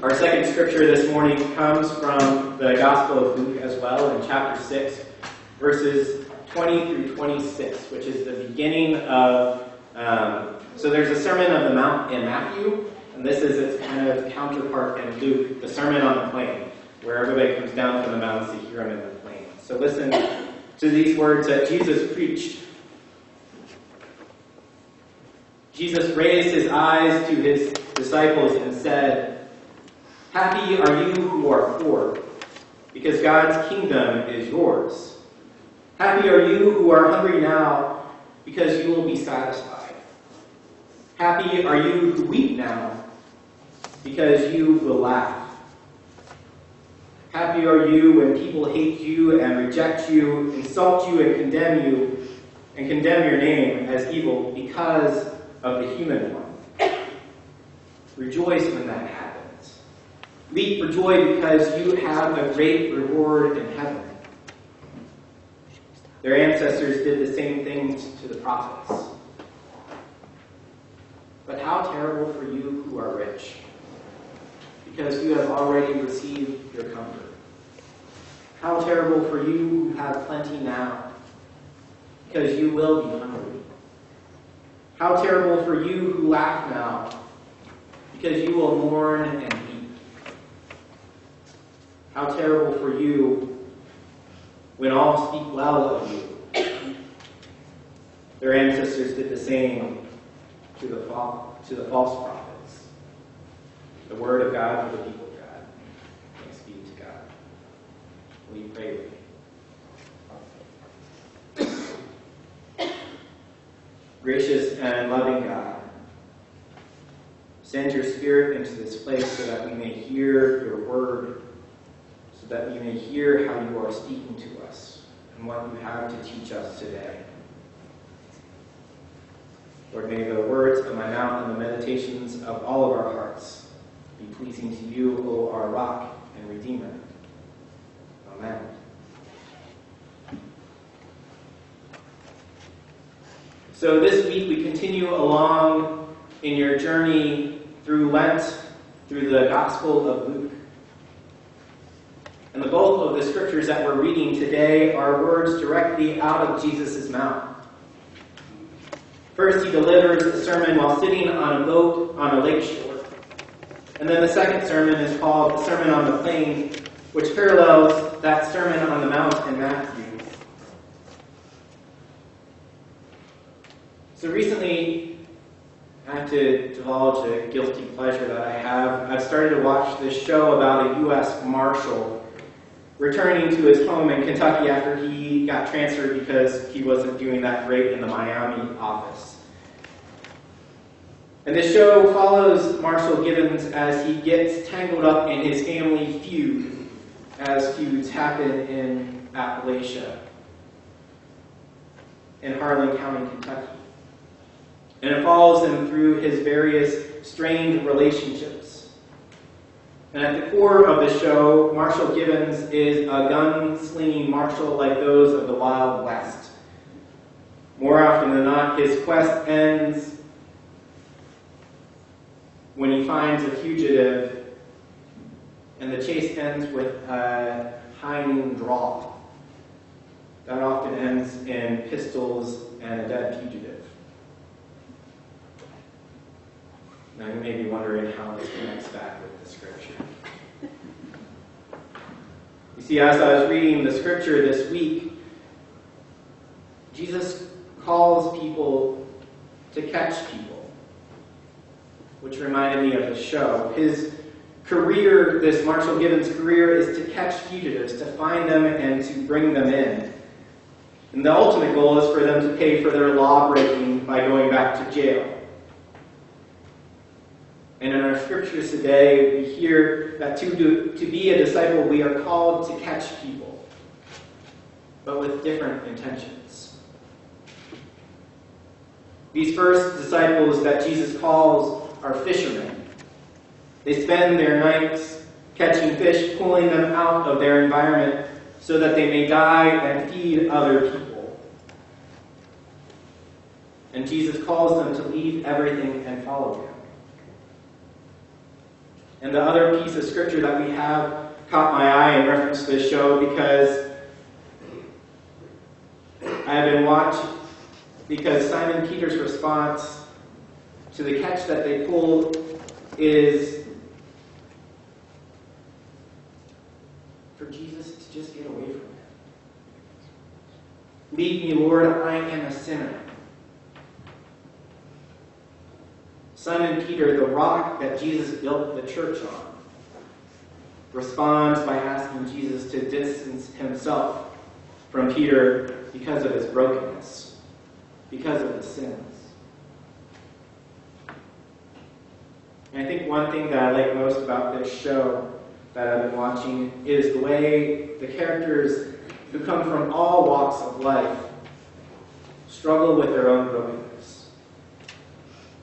Our second scripture this morning comes from the Gospel of Luke as well, in chapter 6, verses 20 through 26, which is the beginning of, so there's a Sermon on the Mount in Matthew, and this is its kind of counterpart in Luke, the Sermon on the Plain, where everybody comes down from the mountains to hear him in the plain. So listen to these words that Jesus preached. Jesus raised his eyes to his disciples and said, "Happy are you who are poor, because God's kingdom is yours. Happy are you who are hungry now, because you will be satisfied. Happy are you who weep now, because you will laugh. Happy are you when people hate you and reject you, insult you and condemn your name as evil because of the human one. Rejoice when that happens. Leap for joy because you have a great reward in heaven. Their ancestors did the same things to the prophets. But how terrible for you who are rich, because you have already received your comfort. How terrible for you who have plenty now, because you will be hungry. How terrible for you who laugh now, because you will mourn and weep. How terrible for you when all speak well of you. Their ancestors did the same to the false prophets. The word of God for the people of God. Thanks be to God. Will you pray with me? Gracious and loving God, send your Spirit into this place so that we may hear your word, so that we may hear how you are speaking to us and what you have to teach us today. Lord, may the words of my mouth and the meditations of all of our hearts be pleasing to you, O our rock and redeemer. Amen. So this week we continue along in your journey through Lent, through the Gospel of Luke. And the bulk of the scriptures that we're reading today are words directly out of Jesus' mouth. First, he delivers the sermon while sitting on a boat on a lake shore. And then the second sermon is called the Sermon on the Plain, which parallels that Sermon on the Mount in Matthew. So recently, I have to divulge a guilty pleasure that I have. I've started to watch this show about a U.S. Marshal returning to his home in Kentucky after he got transferred because he wasn't doing that great in the Miami office. And this show follows Marshal Gibbons as he gets tangled up in his family feud, as feuds happen in Appalachia, in Harlan County, Kentucky. And it follows him through his various strained relationships. And at the core of the show, Marshal Gibbons is a gun-slinging marshal like those of the Wild West. More often than not, his quest ends when he finds a fugitive, and the chase ends with a high noon draw. That often ends in pistols and a dead fugitive. Now you may be wondering how this connects back with the scripture. You see, as I was reading the scripture this week, Jesus calls people to catch people, which reminded me of the show. His career, this Marshal Gibbons' career, is to catch fugitives, to find them and to bring them in. And the ultimate goal is for them to pay for their law-breaking by going back to jail. And in our scriptures today, we hear that to be a disciple, we are called to catch people, but with different intentions. These first disciples that Jesus calls are fishermen. They spend their nights catching fish, pulling them out of their environment so that they may die and feed other people. And Jesus calls them to leave everything and follow him. And the other piece of scripture that we have caught my eye in reference to this show because I have been watching, because Simon Peter's response to the catch that they pulled is for Jesus to just get away from him. Leave me, Lord, I am a sinner. Simon Peter, the rock that Jesus built the church on, responds by asking Jesus to distance himself from Peter because of his brokenness, because of his sins. And I think one thing that I like most about this show that I've been watching is the way the characters who come from all walks of life struggle with their own brokenness.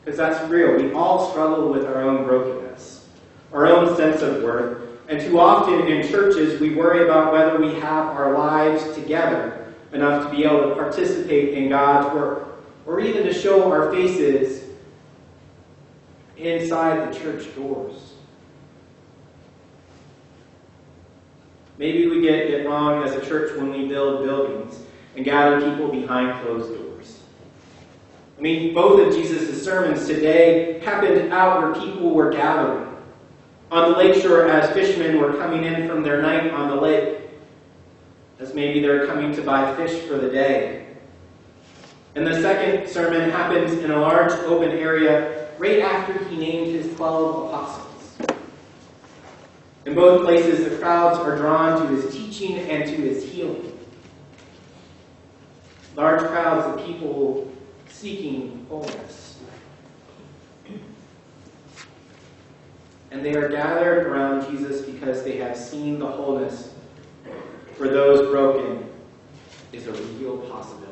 Because that's real. We all struggle with our own brokenness, our own sense of worth. And too often in churches, we worry about whether we have our lives together enough to be able to participate in God's work, or even to show our faces inside the church doors. Maybe we get it wrong as a church when we build buildings and gather people behind closed doors. I mean, both of Jesus' sermons today happened out where people were gathering. On the lakeshore as fishermen were coming in from their night on the lake, as maybe they're coming to buy fish for the day. And the second sermon happens in a large open area right after he named his 12 apostles. In both places, the crowds are drawn to his teaching and to his healing. Large crowds of people seeking wholeness. And they are gathered around Jesus because they have seen the wholeness for those broken is a real possibility.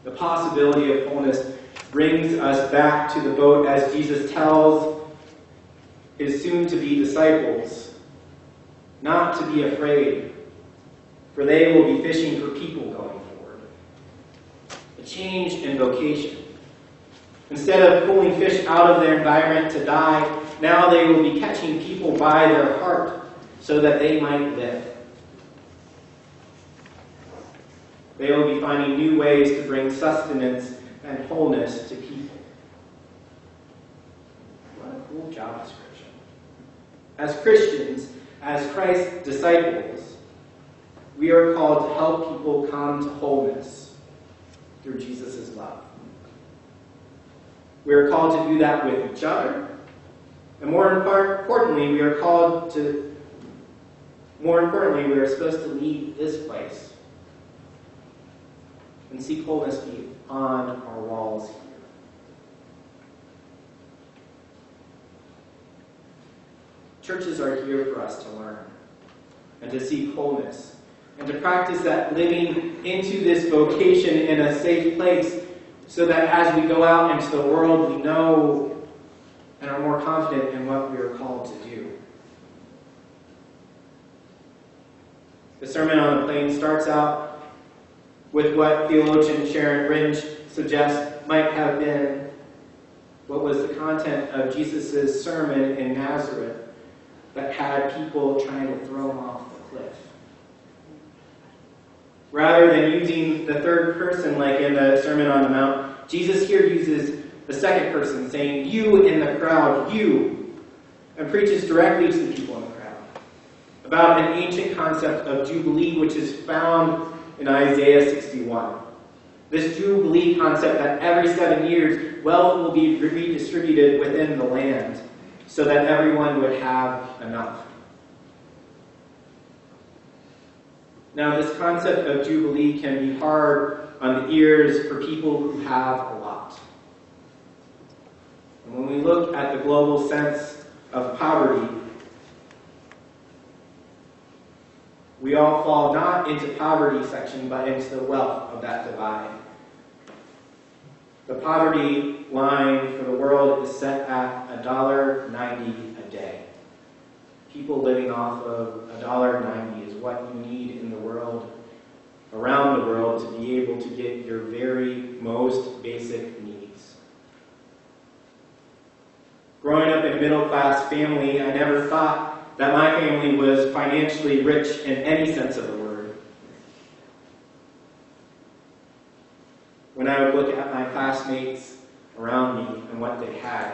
The possibility of wholeness brings us back to the boat as Jesus tells his soon-to-be disciples not to be afraid, for they will be fishing for people going forward. A change in vocation. Instead of pulling fish out of their environment to die, now they will be catching people by their heart so that they might live. They will be finding new ways to bring sustenance and wholeness to people. What a cool job description. As Christians, as Christ's disciples, we are called to help people come to wholeness through Jesus' love. We are called to do that with each other. And more importantly, we are supposed to leave this place and seek wholeness beyond our walls here. Churches are here for us to learn and to seek wholeness and to practice that living into this vocation in a safe place so that as we go out into the world, we know and are more confident in what we are called to do. The Sermon on the Plain starts out with what theologian Sharon Ringe suggests might have been what was the content of Jesus' sermon in Nazareth that had people trying to throw him off the cliff. Rather than using the third person like in the Sermon on the Mount, Jesus here uses the second person, saying, "You in the crowd, you," and preaches directly to the people in the crowd about an ancient concept of Jubilee, which is found in Isaiah 61. This Jubilee concept that every 7 years, wealth will be redistributed within the land so that everyone would have enough. Now, this concept of Jubilee can be hard on the ears for people who have a lot. And when we look at the global sense of poverty, we all fall not into poverty section, but into the wealth of that divide. The poverty line for the world is set at $1.90 a day. People living off of $1.90 is what you need in the world, around the world, to be able to get your very most basic needs. Growing up in a middle-class family, I never thought that my family was financially rich in any sense of the word. When I would look at my classmates around me and what they had.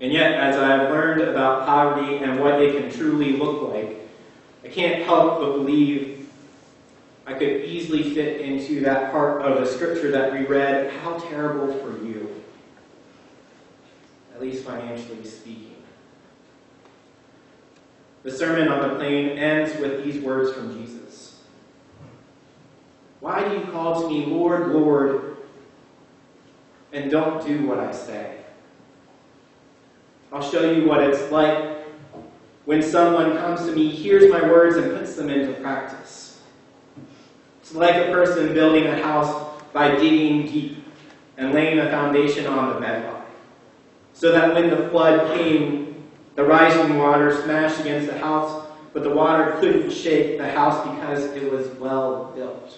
And yet, as I've learned about poverty and what it can truly look like, I can't help but believe I could easily fit into that part of the scripture that we read, how terrible for you, at least financially speaking. The Sermon on the Plain ends with these words from Jesus. Why do you call to me, Lord, Lord, and don't do what I say? I'll show you what it's like when someone comes to me, hears my words, and puts them into practice. It's like a person building a house by digging deep and laying a foundation on the bedrock, so that when the flood came, the rising water smashed against the house, but the water couldn't shake the house because it was well built.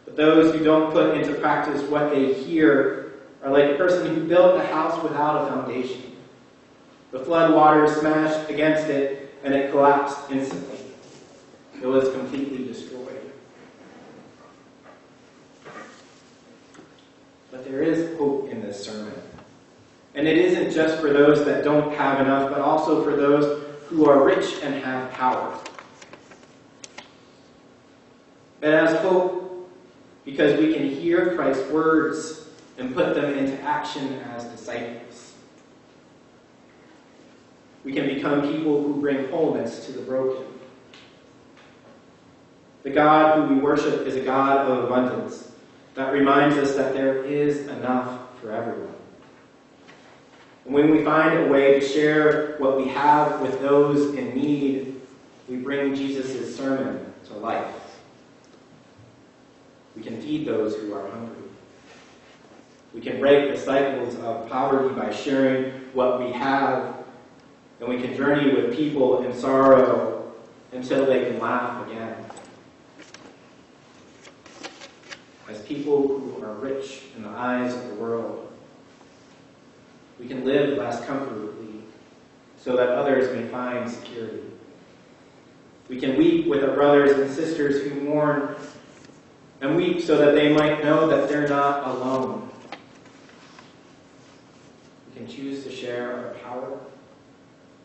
But those who don't put into practice what they hear are like a person who built a house without a foundation. The flood water smashed against it, and it collapsed instantly. It was completely destroyed. But there is hope in this sermon. And it isn't just for those that don't have enough, but also for those who are rich and have power. It has hope because we can hear Christ's words and put them into action as disciples. We can become people who bring wholeness to the broken. The God who we worship is a God of abundance that reminds us that there is enough for everyone. And when we find a way to share what we have with those in need, we bring Jesus' sermon to life. We can feed those who are hungry. We can break the cycles of poverty by sharing what we have, and we can journey with people in sorrow until they can laugh again. As people who are rich in the eyes of the world, we can live less comfortably so that others may find security. We can weep with our brothers and sisters who mourn, and weep so that they might know that they're not alone. We can choose to share our power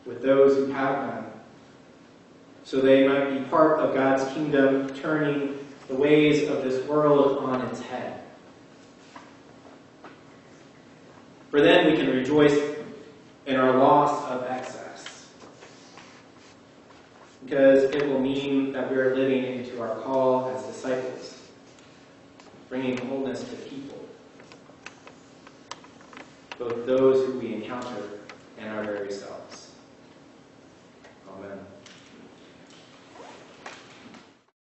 with those who have none, so they might be part of God's kingdom, turning the ways of this world on its head. For then we can rejoice in our loss of excess, because it will mean that we are living into our call as disciples, bringing wholeness to people, both those who we encounter and our very selves. Amen.